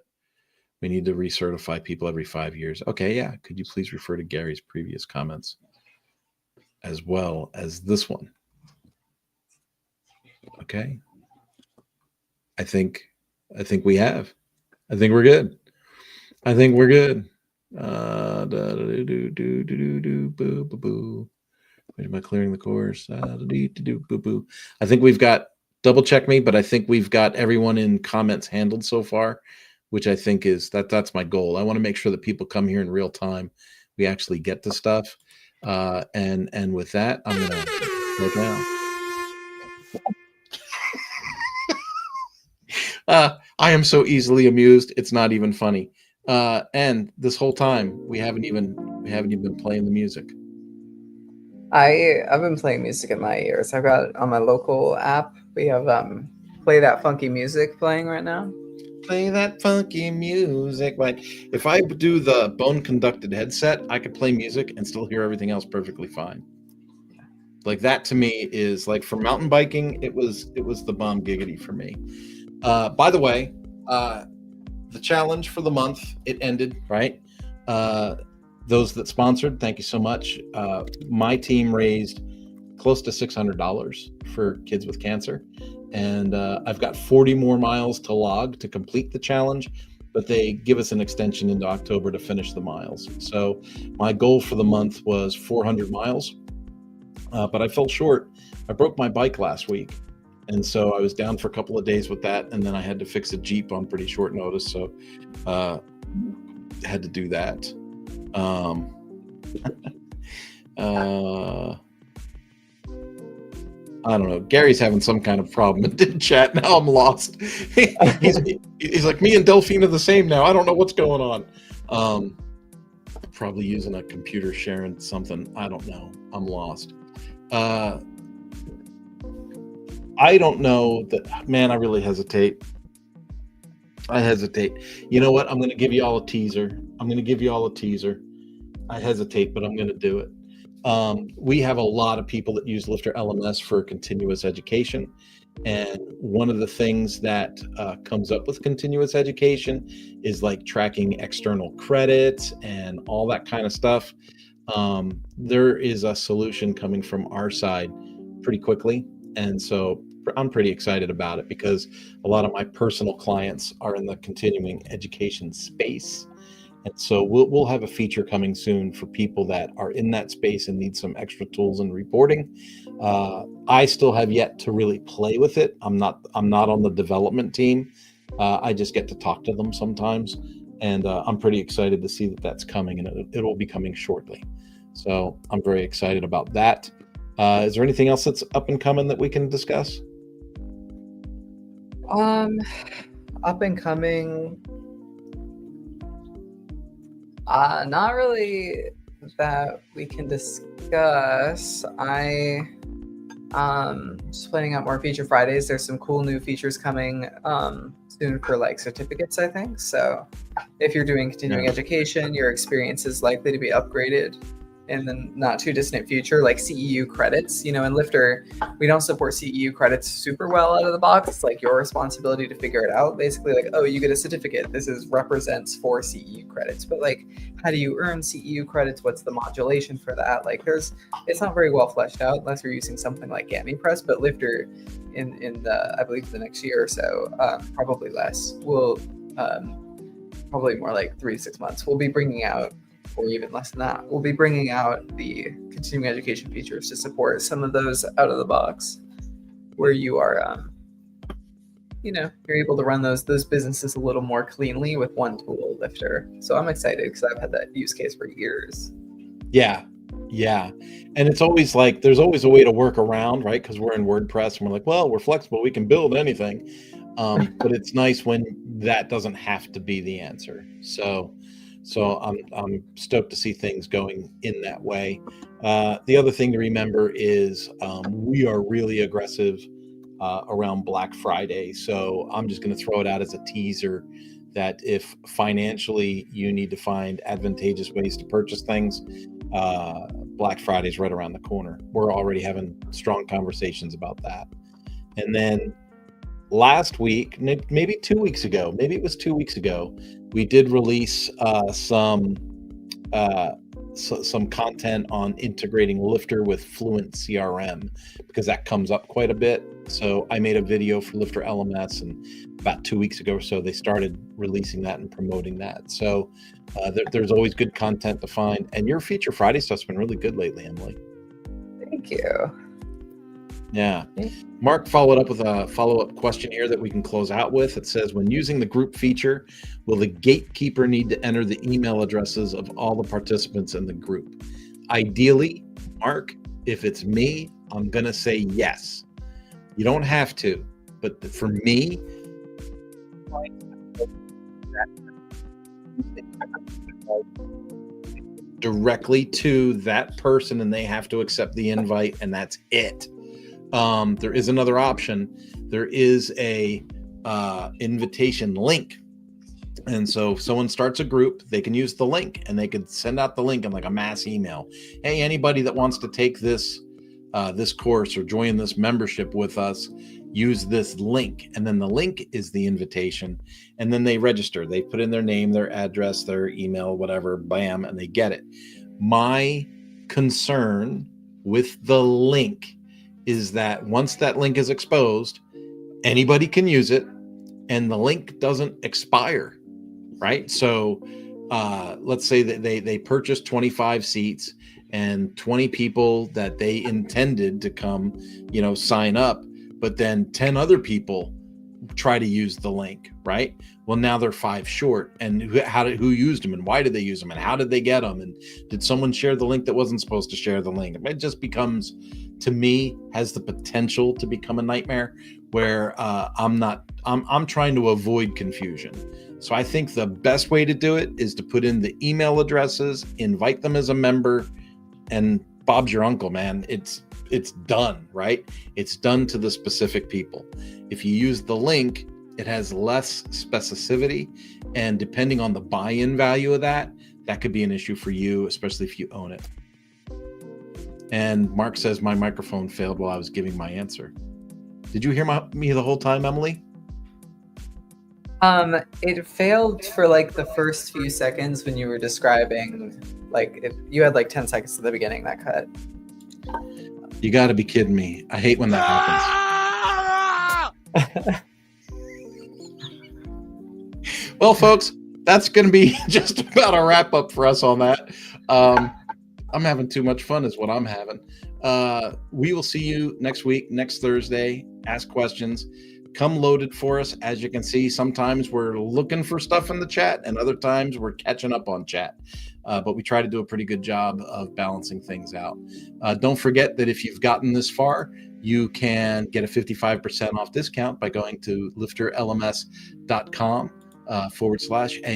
recertify people every 5 years. Okay, yeah. Could you please refer to Gary's previous comments as well as this one? Okay. I think we have. I think we're good. I think we're good. Am I clearing the course? I think we've got, double check me, but I think we've got everyone in comments handled so far, which I think is that's my goal. I want to make sure that people come here in real time. We actually get to stuff. And with that, I'm gonna go down. I am so easily amused. It's not even funny. And this whole time we haven't even been playing the music. I've been playing music in my ears. I've got on my local app. We have Play That Funky Music playing right now. Play that funky music. Like if I do the bone conducted headset, I could play music and still hear everything else perfectly fine. Like that to me is like, for mountain biking, it was the bomb giggity for me. By the way, the challenge for the month, it ended, right? Those that sponsored, thank you so much. My team raised close to $600 for kids with cancer. And I've got 40 more miles to log to complete the challenge, but they give us an extension into October to finish the miles. So my goal for the month was 400 miles, but I fell short. I broke my bike last week. And so I was down for a couple of days with that. And then I had to fix a Jeep on pretty short notice. So had to do that. I don't know. Gary's having some kind of problem in chat. Now I'm lost. he's like, me and Delphine are the same now. I don't know what's going on. Probably using a computer sharing something. I don't know. I'm lost. I don't know that, man, I really hesitate. You know what? I'm going to give you all a teaser. I hesitate, but I'm going to do it. We have a lot of people that use LifterLMS for continuous education. And one of the things that comes up with continuous education is like tracking external credits and all that kind of stuff. There is a solution coming from our side pretty quickly. And so I'm pretty excited about it because a lot of my personal clients are in the continuing education space. And so we'll have a feature coming soon for people that are in that space and need some extra tools and reporting. I still have yet to really play with it. I'm not on the development team. I just get to talk to them sometimes, and I'm pretty excited to see that that's coming, and it will be coming shortly. So I'm very excited about that. Is there anything else that's up and coming that we can discuss? Up and coming. Not really that we can discuss. I just planning out more feature Fridays. There's some cool new features coming soon for like certificates, I think. So if you're doing continuing education, your experience is likely to be upgraded in the not too distant future, like CEU credits. You know, in Lifter, we don't support CEU credits super well out of the box. It's like your responsibility to figure it out. Basically, like, oh, you get a certificate. This represents 4 CEU credits. But like, how do you earn CEU credits? What's the modulation for that? Like, it's not very well fleshed out unless you're using something like GamiPress. But Lifter, in the, I believe the next year or so, probably less, will probably more like 3 to 6 months, we'll be bringing out, or even less than that, we'll be bringing out the continuing education features to support some of those out of the box, where you are, you're able to run those businesses a little more cleanly with one tool, Lifter. So I'm excited because I've had that use case for years. Yeah. And it's always like, there's always a way to work around, right? Because we're in WordPress and we're like, well, we're flexible. We can build anything. But it's nice when that doesn't have to be the answer. So I'm stoked to see things going in that way. The other thing to remember is we are really aggressive around Black Friday. So I'm just going to throw it out as a teaser that if financially you need to find advantageous ways to purchase things, Black Friday's right around the corner. We're already having strong conversations about that. And then last week, maybe 2 weeks ago, maybe it was 2 weeks ago, we did release some content on integrating Lifter with Fluent CRM, because that comes up quite a bit. So I made a video for Lifter LMS, and about 2 weeks ago or so, they started releasing that and promoting that. So there's always good content to find. And your Feature Friday stuff's been really good lately, Emily. Thank you. Yeah. Mark followed up with a follow-up question here that we can close out with. It says, when using the group feature, will the gatekeeper need to enter the email addresses of all the participants in the group? Ideally, Mark, if it's me, I'm going to say yes. You don't have to, but for me, directly to that person, and they have to accept the invite, and that's it. There is another option. There is a invitation link. And so if someone starts a group, they can use the link, and they could send out the link in like a mass email. Hey, anybody that wants to take this course or join this membership with us, use this link. And then the link is the invitation. And then they register. They put in their name, their address, their email, whatever, bam, and they get it. My concern with the link is that once that link is exposed, anybody can use it, and the link doesn't expire, right? So let's say that they purchased 25 seats, and 20 people that they intended to come, sign up, but then 10 other people try to use the link, right? Well, now they're 5 short. And who used them, and why did they use them, and how did they get them, and did someone share the link that wasn't supposed to share the link? It just becomes, to me, has the potential to become a nightmare where I'm trying to avoid confusion. So I think the best way to do it is to put in the email addresses, invite them as a member, and Bob's your uncle, man. It's done, right? It's done to the specific people. If you use the link, it has less specificity, and depending on the buy-in value of that could be an issue for you, especially if you own it. And Mark says my microphone failed while I was giving my answer. Did you hear me the whole time, Emily? It failed for like the first few seconds when you were describing, like if you had like 10 seconds at the beginning that cut. You got to be kidding me. I hate when that happens. Well, folks, that's going to be just about a wrap up for us on that. I'm having too much fun is what I'm having. We will see you next week, next Thursday. Ask questions. Come loaded for us. As you can see, sometimes we're looking for stuff in the chat, and other times we're catching up on chat. But we try to do a pretty good job of balancing things out. Don't forget that if you've gotten this far, you can get a 55% off discount by going to LifterLMS.com /AMA-gift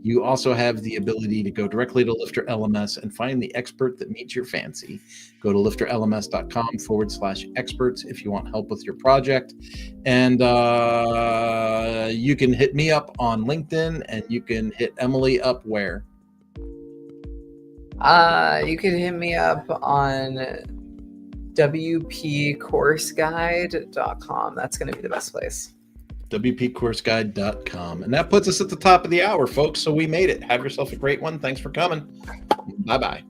You also have the ability to go directly to Lifter LMS and find the expert that meets your fancy. Go to LifterLMS.com /experts if you want help with your project. And you can hit me up on LinkedIn, and you can hit Emily up where? You can hit me up on wpcourseguide.com. That's going to be the best place. wpcourseguide.com. And that puts us at the top of the hour, folks. So we made it. Have yourself a great one. Thanks for coming. Bye-bye.